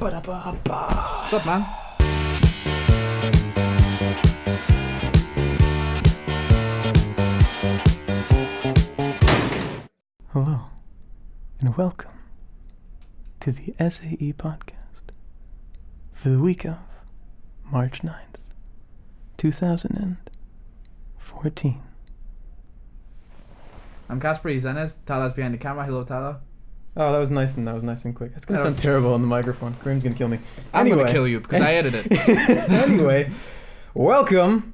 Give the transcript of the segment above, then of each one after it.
What's up, man? Hello, and welcome to the SAE Podcast for the week of March 9th, 2014. I'm Casper, he's Enes. Tala's behind the camera. Hello, Tala. Oh, that was nice and quick. It's gonna sound terrible on the microphone. Kareem's gonna kill me. I'm gonna kill you because I edited it. Anyway, welcome.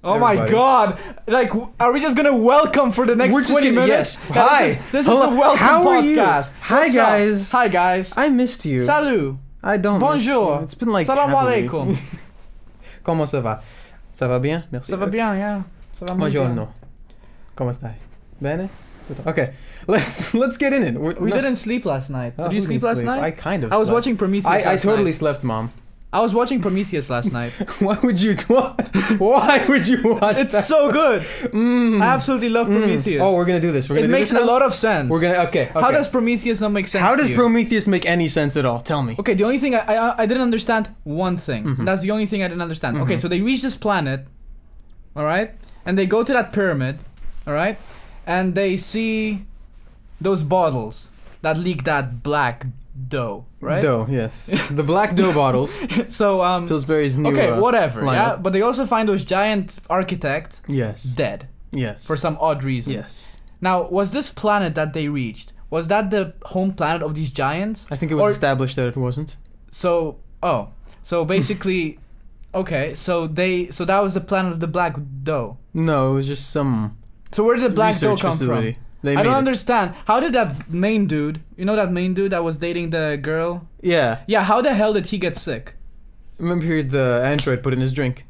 Oh everybody. my god! Like, are we just gonna welcome for the next 20 minutes? Yes. Yeah, Hi. This is the welcome How are podcast. You? Hi, What's guys. up? Hi, guys. I missed you. Salut. I don't miss Bonjour. you. It's been like Salam half a week. alaikum. Comment ça va? Ça va bien? Merci. Ça va bien, yeah. Ça va muy bien. Buongiorno. Come stai? Bene? Okay, let's get in it. We didn't sleep last night. Oh, Did you who sleep didn't last night? I kind of I was slept. watching Prometheus last I totally night. slept, Mom. I was watching Prometheus last night. Why would you watch that? It's so good. I absolutely love Prometheus. Oh, we're gonna do this. It makes a lot of sense. We're gonna okay. How does Prometheus not make sense How to does you? Prometheus make any sense at all? Tell me. Okay, the only thing I didn't understand one thing. Mm-hmm. That's the only thing I didn't understand. Okay, so they reach this planet, all right, and they go to that pyramid, all right, and they see those bottles that leak that black dough, right? Dough, yes. The black dough bottles. So Pillsbury's new. okay, whatever. lineup. Yeah, but they also find those giant architects Yes. dead Yes. for some odd reason. Yes. Now, was this planet that they reached? Was that the home planet of these giants? I think it was Or- established that it wasn't. So basically, okay, so that was the planet of the black dough. No, it was just some So where did the black dough research come facility. from? They I made don't it. understand. How did that main dude, you know that main dude that was dating the girl? Yeah. Yeah, how the hell did he get sick? Remember the android put in his drink.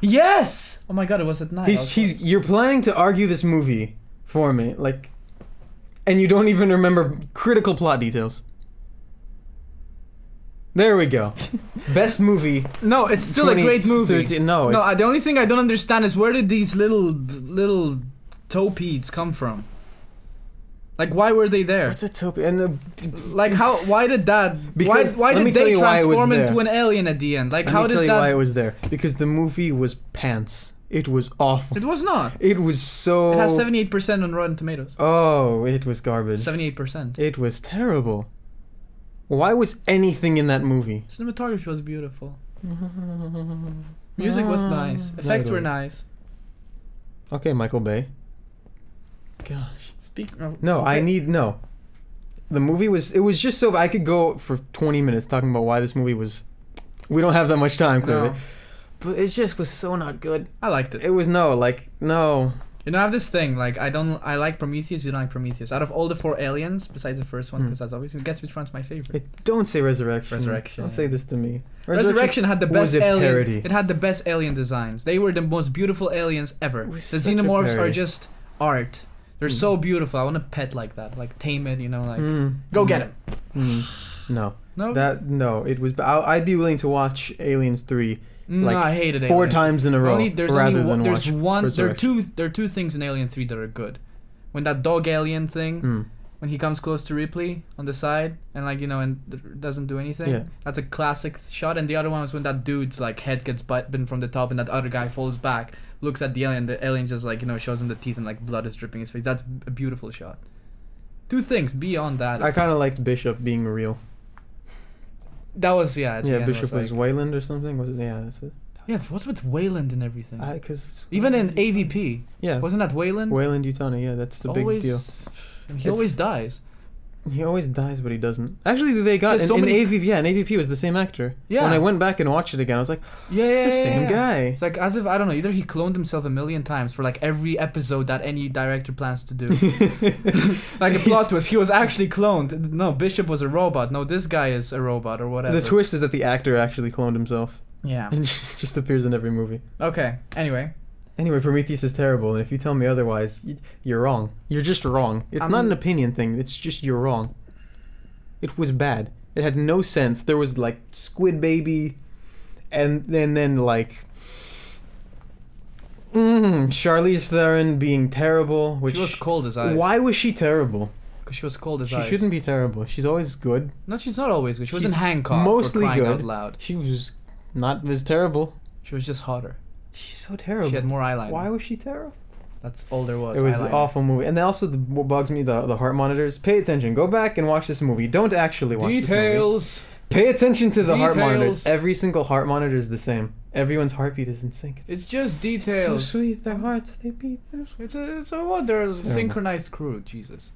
Yes! Oh my god, it was at night. You're planning to argue this movie for me, like, and you don't even remember critical plot details. There we go. Best movie. No, it's still a great movie. 2013. No, The only thing I don't understand is where did these little topedes come from? Like, why were they there? what's a topi? And Like, why did that? Because- why let me did tell they you why it was transform there. into an alien at the end? Like, let how me does tell you that? why it was there. Because the movie was pants. It was awful. It was not. It was so. It has 78% on Rotten Tomatoes. Oh, it was garbage. 78%. It was terrible. Why was anything in that movie? Cinematography was beautiful. Music was nice. Effects were nice. Okay, Michael Bay. Gosh. Speak. Oh, No, okay. I need no. The movie was. It was just so I could go for 20 minutes talking about why this movie was. We don't have that much time, clearly. No, But it just was so not good. I liked it. It was no. You know, I have this thing. Like, I like Prometheus. You don't like Prometheus. Out of all the 4 aliens, besides the first one, because that's obviously, guess which one's my favorite. Don't say Resurrection. Resurrection, Don't yeah. say this to me. Resurrection had the was best a alien. parody. It had the best alien designs. They were the most beautiful aliens ever. It was The such a xenomorphs are parody. just art. They're so beautiful. I want a pet like that. Like, tame it, you know, like, go Mm. get it. No. No? It was. I'd be willing to watch Aliens 3 No, like I hated 4 Alien. times in a row There's rather only one, than there's watch one. There are Resurrection. two things in Alien 3 that are good. When that dog alien thing, when he comes close to Ripley on the side and like, you know, and doesn't do anything. Yeah. That's a classic shot. And the other one was when that dude's like head gets bitten from the top and that other guy falls back, looks at the alien. The alien just like, you know, shows him the teeth and like blood is dripping his face. That's a beautiful shot. 2 things beyond that. I kind of liked Bishop being real. That was at the Yeah, end Bishop was like, Wayland or something. Was it? Yeah, that's it. yes. What's with Wayland and everything? Because Even in AVP, yeah, wasn't that Wayland? Wayland Yutani. Yeah, that's the big deal. He always dies. He always dies, but he doesn't. Actually, they got There's so in many- AVP. Yeah, in AVP was the same actor. Yeah. When I went back and watched it again, I was like, Yeah, it's the same guy. It's like as if I don't know. Either he cloned himself a million times for like every episode that any director plans to do. Like the plot twist, he was actually cloned. No, Bishop was a robot. No, this guy is a robot or whatever. The twist is that the actor actually cloned himself Yeah. and just appears in every movie. Okay. Anyway, Prometheus is terrible, and if you tell me otherwise, you're wrong. You're just wrong. It's not an opinion thing. It's just you're wrong. It was bad. It had no sense. There was like Squid Baby, and then like Charlize Theron being terrible. Which She was cold as ice. Why was she terrible? Because she was cold as She ice. shouldn't be terrible. She's always good. No, she's not always good. She was She's in Hancock. mostly for crying good. out loud. She was not as terrible. She was just hotter. She's so terrible. She had more eyeliner. Why was she terrible? That's all there was. It was an eyeliner. awful movie. And then also, what bugs me, the heart monitors. Pay attention. Go back and watch this movie. Don't actually watch this movie. Details. Pay attention to the heart monitors. Details. Every single heart monitor is the same. Everyone's heartbeat is in sync. It's just so details. sweet. Their hearts, they beat. It's a what? They're a Terrible. synchronized crew. Jesus.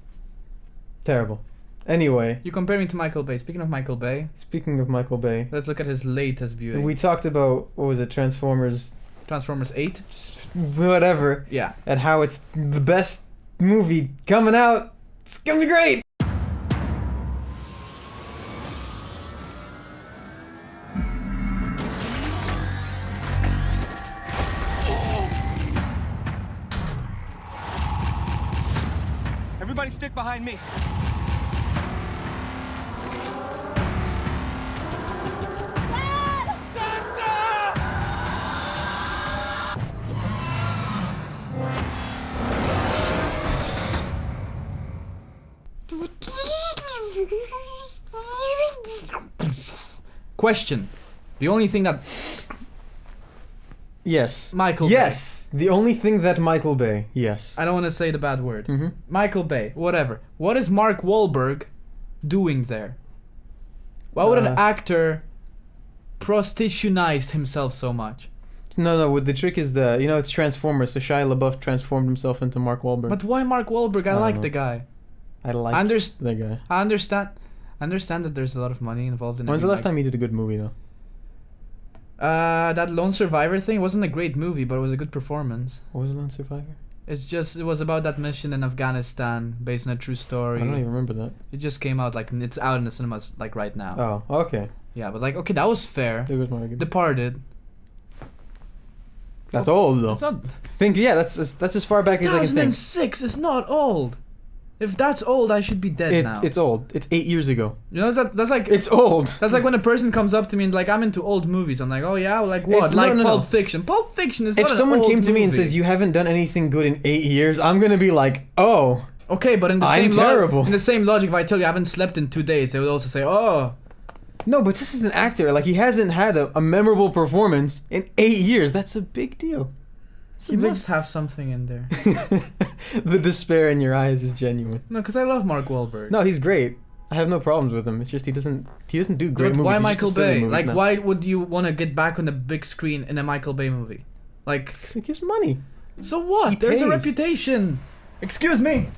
Terrible. Anyway, You compare me to Michael Bay. Speaking of Michael Bay, speaking of Michael Bay, let's look at his latest viewing. we talked about, what was it, Transformers, Transformers 8. whatever, Yeah. and how it's the best movie coming out. It's gonna be great. Everybody stick behind me. Question. The only thing that Yes. Michael Bay. Yes. The only thing that Michael Bay. Yes. I don't want to say the bad word. Mm-hmm. Michael Bay, whatever. What is Mark Wahlberg doing there? Why would an actor prostitutionize himself so much? No. The trick is it's Transformers. So Shia LaBeouf transformed himself into Mark Wahlberg. But why Mark Wahlberg? I don't like know. the guy. I like I the guy. understand that there's a lot of money involved in it. When's the last time he did a good movie though? That Lone Survivor thing wasn't a great movie, but it was a good performance. What was Lone Survivor? It was about that mission in Afghanistan based on a true story. I don't even remember that. It just came out it's out in the cinemas like right now. Oh, okay. Yeah, but okay, that was fair. There was more good. Departed. That's old though. It's not. That's as far back as I can think. 2006 is not old. If that's old, I should be dead now. It's old. It's 8 years ago. You know, that's like It's old. That's like when a person comes up to me and like, I'm into old movies. I'm like, oh yeah, like what? Like Pulp Fiction. Pulp Fiction is. If not an someone old came to me and movie. says you haven't done anything good in 8 years, I'm gonna be like, oh, okay, but in the I'm same terrible. in the same logic, if I tell you I haven't slept in 2 days, they would also say, oh. no, but this is an actor. Like he hasn't had a memorable performance in 8 years. That's a big deal. You must have something in there. The despair in your eyes is genuine. No, because I love Mark Wahlberg. No, he's great. I have no problems with him. It's just he doesn't do great But movies. why He's Michael just a silly Bay? movies Like, now. why would you want to get back on the big screen in a Michael Bay movie? Like, 'Cause it gives money. so what? He There's a pays. reputation. Excuse me.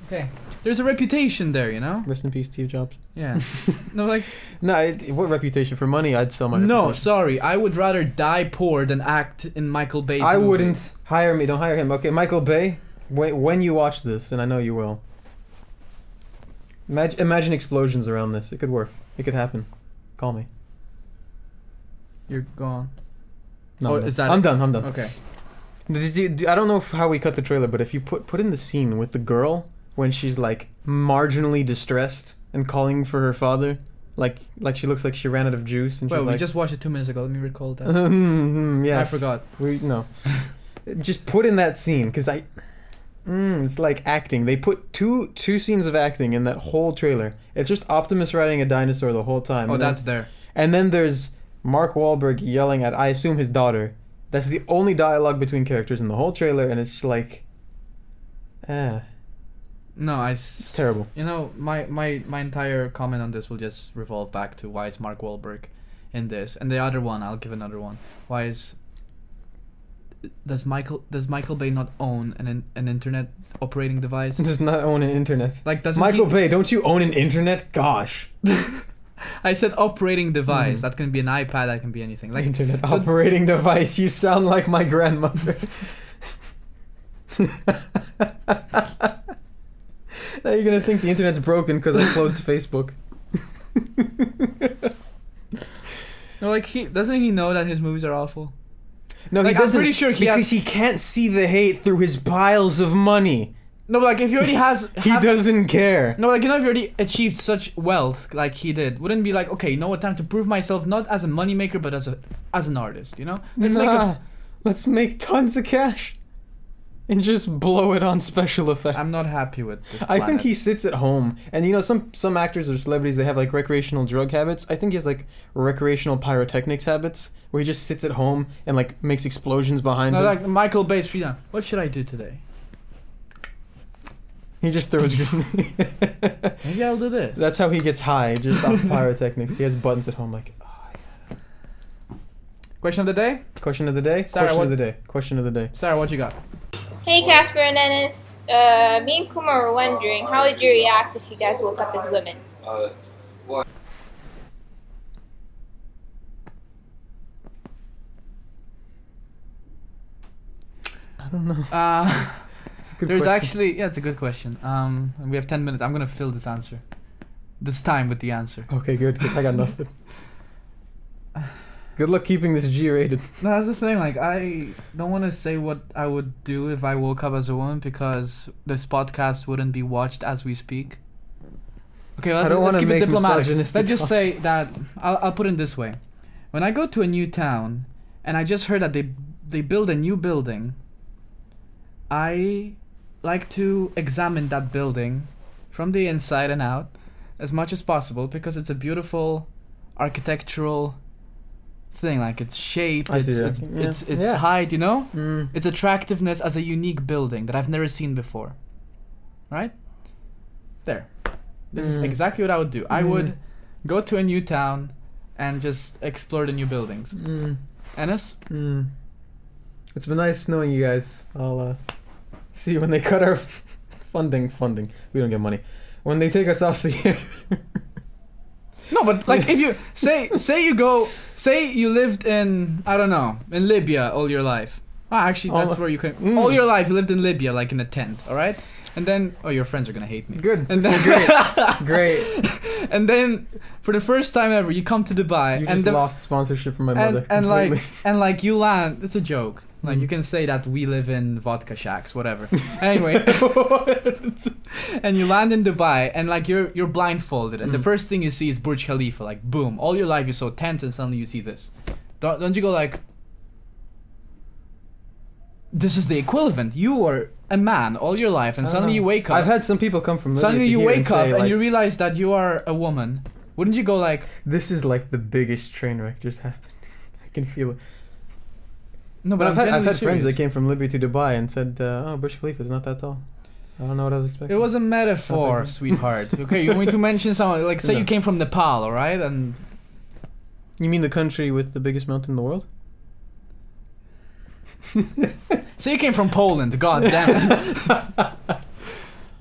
Okay. There's a reputation there, you know? Rest in peace, Steve Jobs. Yeah. No, like, No, what reputation for money? I'd sell my. no, reputation. sorry. I would rather die poor than act in Michael Bay's I movie. wouldn't hire me. Don't hire him. Okay, Michael Bay. When you watch this, and I know you will. Imagine explosions around this. It could work. It could happen. Call me. You're gone. No, Oh, I'm done. is that I'm it? done. I'm done. Okay. I don't know how we cut the trailer, but if you put in the scene with the girl when she's like marginally distressed and calling for her father, like she looks like she ran out of juice, and she's Well, we like, just watched it 2 minutes ago. Let me recall that. yes. I forgot. No. Just put in that scene, because it's like acting. They put two scenes of acting in that whole trailer. It's just Optimus riding a dinosaur the whole time. Oh, and then- that's there. And then there's Mark Wahlberg yelling at, I assume, his daughter. That's the only dialogue between characters in the whole trailer, and it's like, No, it's terrible. You know, my entire comment on this will just revolve back to why is Mark Wahlberg in this, and the other one, I'll give another one. Why is does Michael Bay not own an internet operating device? Does not own an internet. Like, doesn't Michael he, Bay, don't you own an internet? Gosh. I said operating device. That can be an iPad. That can be anything. Like, Internet operating device. You sound like my grandmother. Now you're gonna think the internet's broken because I closed Facebook. no, like doesn't he know that his movies are awful? No, Like, he I'm doesn't. pretty sure he because has- he can't see the hate through his piles of money. No, but like if he already has, He doesn't care. No, like if he already achieved such wealth like he did, wouldn't it be like, okay, you know what, time to prove myself not as a moneymaker but as an artist, you know? Let's make tons of cash. and just blow it on special effects. I'm not happy with this I planet. think he sits at home, and some actors or celebrities, they have like recreational drug habits. I think he has like recreational pyrotechnics habits, where he just sits at home and like makes explosions behind No, him. like Michael Bay's freedom. What should I do today? He just throws. Maybe I'll do this. That's how he gets high, just off pyrotechnics. He has buttons at home, like. Question of the day? Question of the day. Sarah, Question what- of the day. Question of the day. Sarah, what you got? Hey Casper and Dennis, me and Kumar were wondering, how would you react if you guys woke up as women? I don't know. It's a good There's question. actually, yeah, it's a good question. And we have 10 minutes. I'm gonna fill this answer. This time with the answer. Okay, good. 'Cause I got nothing. Good luck keeping this G-rated. No, that's the thing. Like, I don't want to say what I would do if I woke up as a woman because this podcast wouldn't be watched as we speak. Okay, let's don't wanna keep it make diplomatic. misogynistic Let's just comments. say that I'll put it this way: when I go to a new town and I just heard that they build a new building, I like to examine that building from the inside and out as much as possible because it's a beautiful architectural thing. Like its shape, I see its that. Yeah. its Yeah. height, you know, Mm. its attractiveness as a unique building that I've never seen before. Right? There. This is Mm. exactly what I would do. I Mm. would go to a new town and just explore the new buildings. Mm. Ennis? Mm. It's been nice knowing you guys. I'll see you when they cut our funding. We don't get money. When they take us off the air. No, but like if you say you lived in, I don't know, in Libya all your life. Ah, actually that's where you came. Mm. All your life you lived in Libya, like in a tent, all right? And then your friends are gonna hate me. Good. And This then is great. And then for the first time ever, you come to Dubai You and just lost sponsorship from my mother. and completely. like you land. It's a joke. Like you can say that we live in vodka shacks, whatever. Anyway, and you land in Dubai and like you're blindfolded and the first thing you see is Burj Khalifa. Like boom, all your life you saw tents and suddenly you see this. Don't you go like, this is the equivalent. You were a man all your life and I don't suddenly know. you wake up. I've had some people come from Libya Suddenly to you here wake up say, and like, you realize that you are a woman. Wouldn't you go like, this is like the biggest train wreck just happened. I can feel it. no, But but I've had genuinely friends that serious. came from Libya to Dubai and said, "Oh, Burj Khalifa is not that tall." I don't know what I was expecting. It was a metaphor, Okay. sweetheart. Okay, you want me to mention something? Like, say No. you came from Nepal, alright? And You mean the country with the biggest mountain in the world? say you came from Poland, god damn it.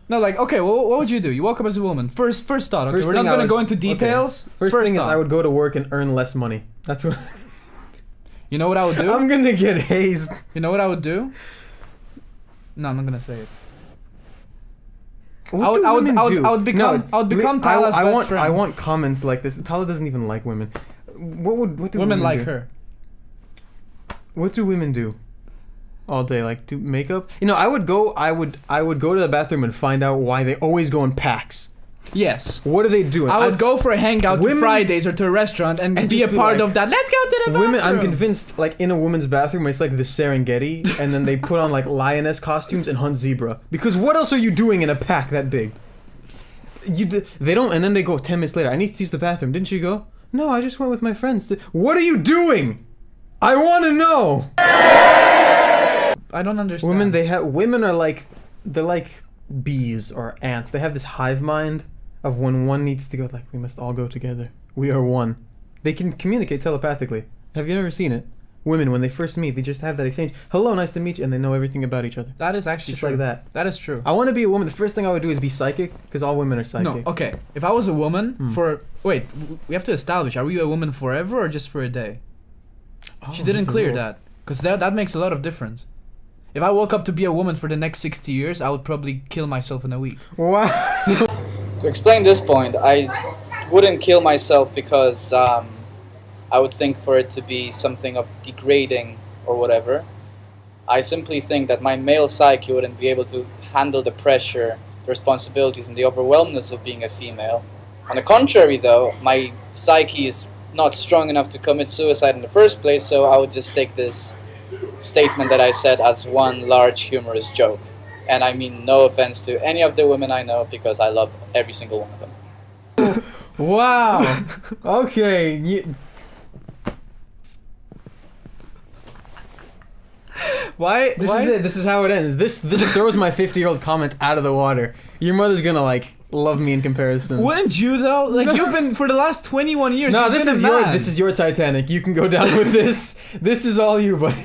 No, like, okay, well, what would you do? You woke up as a woman. First thought, okay, First we're not thing I gonna go was- into okay. details. First thing is thought. I would go to work and earn less money. That's what You know what I would do? I'm gonna get hazed. You know what I would do? No, I'm not gonna say it. What I would- do I would- women I would- do? I would become- I would become Tala's I best want, friend. I want comments like this. Tala doesn't even like women. What do Women like do? her. What do women do? All day, like do makeup. You know, I would go to the bathroom and find out why they always go in packs. Yes. What are they doing? I would go for a hangout to Women- Fridays or to a restaurant and be a just be part like, of that. Let's go to the bathroom. Women, I'm convinced, like in a woman's bathroom, it's like the Serengeti, and then they put on like lioness costumes and hunt zebra. Because what else are you doing in a pack that big? They don't, and then they go 10 minutes later. I need to use the bathroom. Didn't you go? No, I just went with my friends. What are you doing? I want to know. I don't understand. Women are like, they're like bees or ants. They have this hive mind of when one needs to go, like, we must all go together. We are one. They can communicate telepathically. Have you ever seen it? Women, when they first meet, they just have that exchange. Hello, nice to meet you, and they know everything about each other. That is actually Just true. like that. That is true. I want to be a woman. The first thing I would do is be psychic, because all women are psychic. No, okay. If I was a woman Hmm. wait, we have to establish, are we a woman forever or just for a day? Oh, She didn't those are clear rules. that. Because that makes a lot of difference. If I woke up to be a woman for the next 60 years, I would probably kill myself in a week. Wow. To explain this point, I wouldn't kill myself because I would think for it to be something of degrading or whatever. I simply think that my male psyche wouldn't be able to handle the pressure, the responsibilities, and the overwhelmness of being a female. On the contrary, though, my psyche is not strong enough to commit suicide in the first place, so I would just take this statement that I said as one large humorous joke. And I mean no offense to any of the women I know because I love every single one of them. Wow. Okay. Why? This is it. This is how it ends. This throws my 50-year-old comment out of the water. Your mother's gonna like love me in comparison. Wouldn't you though? Like you've been for the last 21 years. No, you've this been a is man. this is your Titanic. You can go down with this. This is all you, buddy.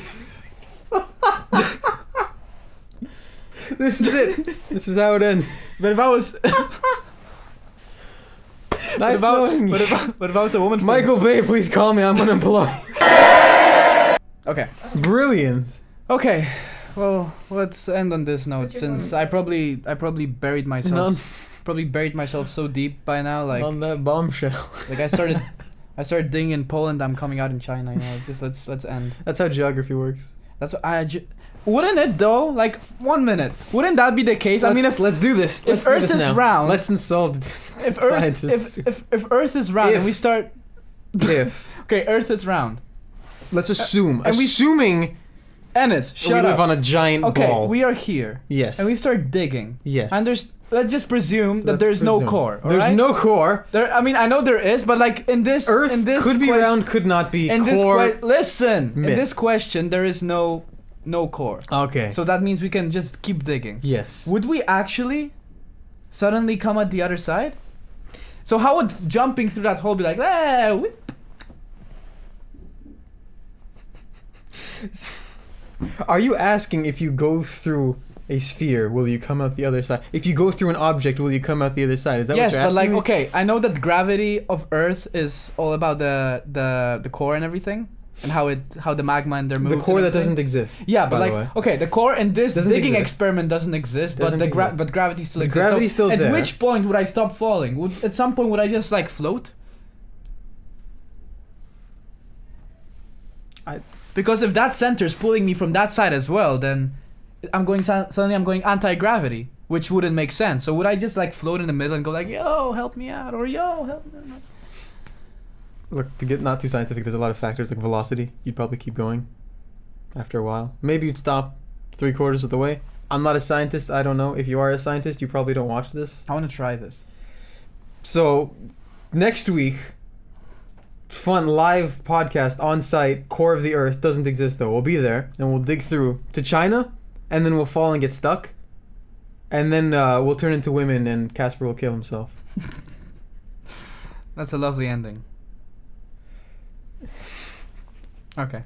This is it. This is how it ends. But if I was, Nice knowing you. but if I was a woman, Michael Bay, please call me. I'm unemployed. Okay. Brilliant. Okay. Well, let's end on this note since I probably buried myself. Probably buried myself so deep by now. Like On that bombshell. Like I started digging in Poland. I'm coming out in China. You know, just let's end. That's how geography works. That's what wouldn't it though? Like 1 minute. Wouldn't that be the case? I mean, if let's do this. if Earth is round, let's insult if Earth scientists. if Earth is round and we start. If Okay, Earth is round. let's assume, and we- assuming Ennis, we shut live up. on a giant Okay, ball. we are here. Yes. And we start digging. Yes. And let's just presume that Let's there's no presume. core. There's alright? no core. There. I mean, I know there is, but like in this Earth in this could be quest- round, could not be. In this core. listen. myth. In this question, there is no core. Okay. So that means we can just keep digging. yes. Would we actually suddenly come at the other side? So how would jumping through that hole be like? Whip? Are you asking if you go through a sphere, will you come out the other side? If you go through an object, will you come out the other side? Is that Yes, what you're but like asking me? okay, I know that gravity of Earth is all about the core and everything, and how the magma and their moves. The core and that everything. doesn't exist. Yeah, but by like the way. okay, the core in this Doesn't digging exist. experiment doesn't exist, Doesn't exist. but gravity still The exists. gravity's still at there. which point would I stop falling? At some point would I just like float? Because if that center is pulling me from that side as well, then suddenly I'm going anti-gravity, which wouldn't make sense. So would I just like float in the middle and go like, yo, help me out, or yo, help me out? Look, to get not too scientific, there's a lot of factors like velocity. You'd probably keep going after a while. Maybe you'd stop 3/4 of the way. I'm not a scientist. I don't know. If you are a scientist, you probably don't watch this. I want to try this. So, next week, fun live podcast on site. Core of the Earth doesn't exist though. We'll be there and we'll dig through to China, and then we'll fall and get stuck, and then we'll turn into women and Casper will kill himself. That's a lovely ending. Okay.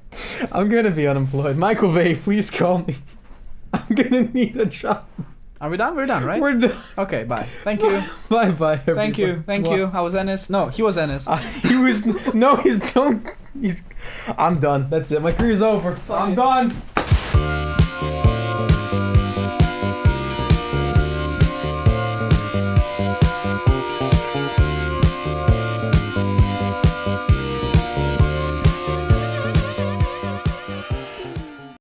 I'm gonna be unemployed. Michael Bay, please call me. I'm gonna need a job. Are we done? We're done, right? We're done. Okay, bye. Thank you. Bye bye. Thank you. Thank you. How was Ennis? No, he was Ennis. He was no. He's don't. He's. I'm done. That's it. My career's over. I'm gone.